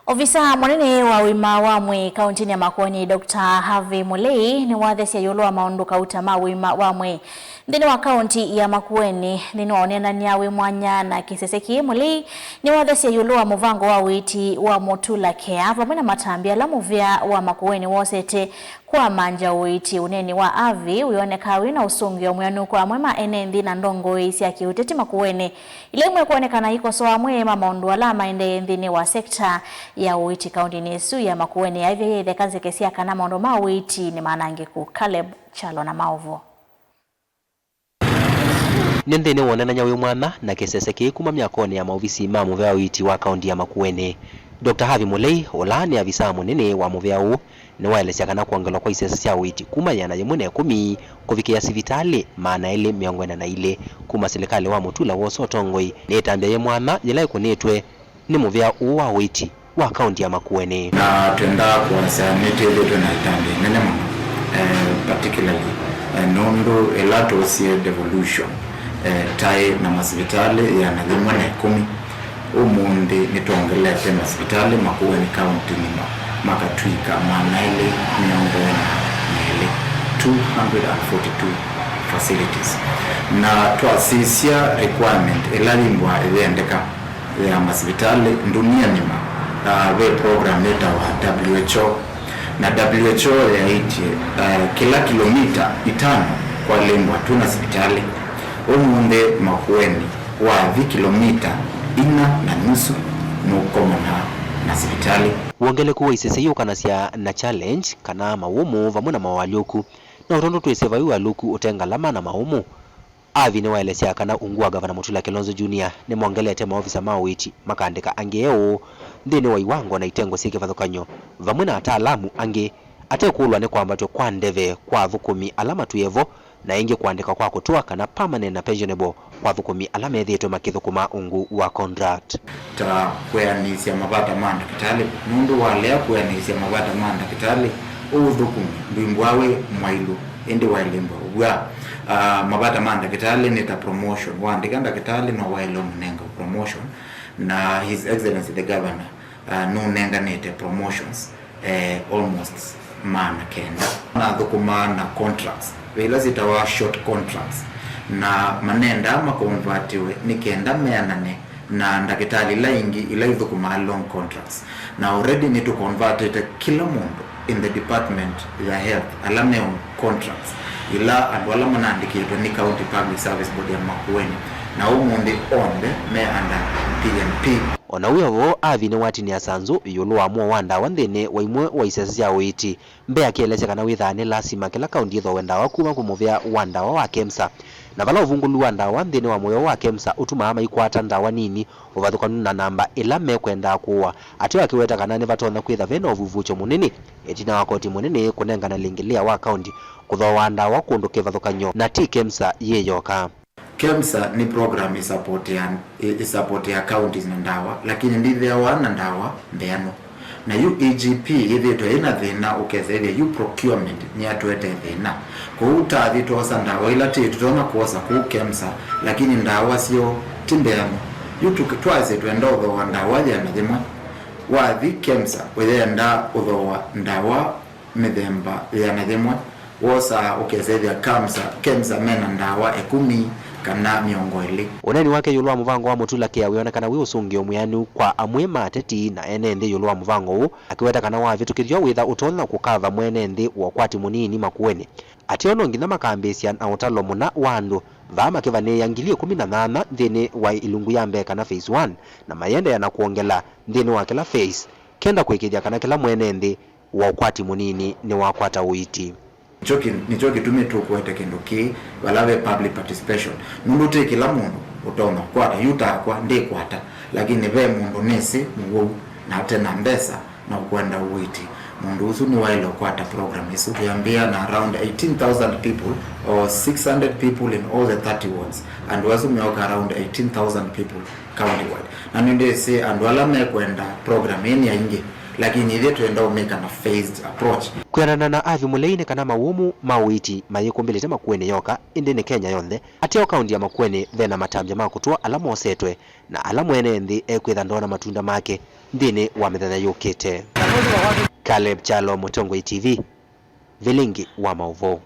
Ofisa munene wa wima wa mwe kauntini ya Makueni Dr. Harvey Mulei ni wathesya yulu wa maundu kauta ma wima wa mwe ndini wa kaunti ya Makueni ndini waonenania wi mwanya na kiseseki. Mulei ni wathesya yulu wa muvango wa witi wa Motula Care vamwe na matambia la muvya wa Makueni wosete kwa manja witi uneni wa avi wioneka wina usungi wa mwianuko wa mwema enendi na ndongo isi ya kiuteti Makueni ile mwe kuonekana iko soa mwema maundu alama ende ndini wa sekta ya witi kaunti nesu ya Makueni ya hivyo yethe kazi kesia kana maundu ma witi ni manangiku. Caleb Chalo na Maovo Nendene wonananya wi mwana na keseseki kuma myakoni ya maofisi ma muvya witi wa kaunti ya Makueni. Dr. Harvey Mulei olani avisa munene wa muvya u ni waelesya kana kuongelwa kwa isesa cia witi kuma yana yemwe na 10 kufikia sivitali maana ile miongwena na ile kuma serikali wa Motula wosotongoi ni tambia ye mwana yela kunetwe ni muvya u wa witi wa kaunti ya Makueni na twenda kuanza nete ile tunaitambe nene mwana particularly nondo elato sie devolution tai na masivitali ya na yemwe na 10 umundi nitongelete masivitali Makueni kaunti nima makatwika maana ile miongoni ile 242 facilities na twasisia requirement elalimbwa iendeka ya masivitali dunia nima we program leta wa WHO na WHO ya iti kila kilomita 5 kwa lengwa tuna hospitali umundi Makueni wa kilomita 4.5 nukomana na hospitali wongele kuwa isese yu kanasya na challenge kana maumu vamwe na mawalioku na utondo tueseva yu aluku utenga lama na maumu avi ni waelesya kana ungu wa Gavana Mutula Kilonzo Jr. ni mwongelete maofisa mawiti makandika angeo ndini wa iwango na itengo sike vathukanyo vamwe na ataalamu ange atekulwa ni kwambatwe kwa ndeve kwa thukumi alama tuyevo na ingi kuandika kwa kutua kana permanent na pensionable kwa thukumi alama ethetwe makithukuma ungu wa contract ta kweanisia mabata manda kitali mundu walea kweanisia mabata manda kitali uthukumi ndwimbwawe mwailu indi wailimba ubwa mabata manda kitali nita promotion waandikanda kitali no wailo mnenga promotion na His Excellency the Governor no nenga nete promotions almost mana kenda na thukuma na contracts vila zitawa short contracts na manenda makonvertiwe nikenda meanane na ndakitali laingi ila ithukuma long contracts na already need to convert it kila mundu in the department ya health alame on contracts ila adwala manandikitwe ni county public service board ya Makueni na umundi onde me anda PNP ona uyovo avi ni wati ni asanzu yulu wa mwa wanda wandene wa imwe wa isesa cia witi mbe akieleze kana withane lasima kila kaunti itho wenda wa kuma kumuvya wanda wa KEMSA na vala uvungulu wanda wandene wa moyo wa KEMSA utuma ama ikwata ndawa nini uvathukanu na namba ila mekwenda kuwa atio akiweta kana ni vatona kwitha vena uvuvucho munini etina wa koti munini kunengana lingilia wa kaunti kutho wanda wa kundu kivathukanyo na ti KEMSA yeyoka. KEMSA ni program support ya counties na ndawa lakini ndivyo wana ndawa mbeano na UEGP hivi to ina thina ukethethia you procurement ni atwete thina kuuta thito sa ndawa ila tutona kuosa ku KEMSA lakini ndawa sio timbeano you twice twenda wa ndawa ya nadhima wa the KEMSA wenda udhowa ndawa mithemba ya nadhima wosa ukethethia KEMSA mena ndawa 10 kana miongoeli uneni wake yulu wa muvango wa Motula Care wionekana wi usungio mwianu kwa amwe mateti na ene ndi yulu wa muvango u akiweta kana wa vitukithio witha utona kukava mwene ndi wokwati munini Makueni ationo ngina makambesya na utalo muna wandu vama kivane yangilie 18 ndini wa ilungu ya mbeka na phase 1 na mayende yana kuongela ndini wa kila phase kenda kwikithia kana kila mwene ndi wokwati munini ni wakwata uiti nichoki tumetu kuwete kinduki walave public participation mundu te kila mundu utaona kwata yutakwa ndi kwata lakini ve mundu nesi muwu na tena mbesa na kwenda uiti mundu usu ni wailo kwata program isu kiambia na around 18,000 people or 600 people in all the 30 wards and wasu mioka around 18,000 people countywide na ninde se and wala me kwenda program ini ya ingi lakini ile tuenda umeka na phased approach kwenana na avi Mulei kana mawumu mawiti mayikumbelete Makueni yoka indene Kenya yonde atio kaunti ya Makueni vena matambya makutua alamo osetwe na alamo ene ndi ekwitha ndona matunda make ndini wa mithenya yukite. Caleb Chalo, Mutongoi TV, Vilingi wa Mauvoo.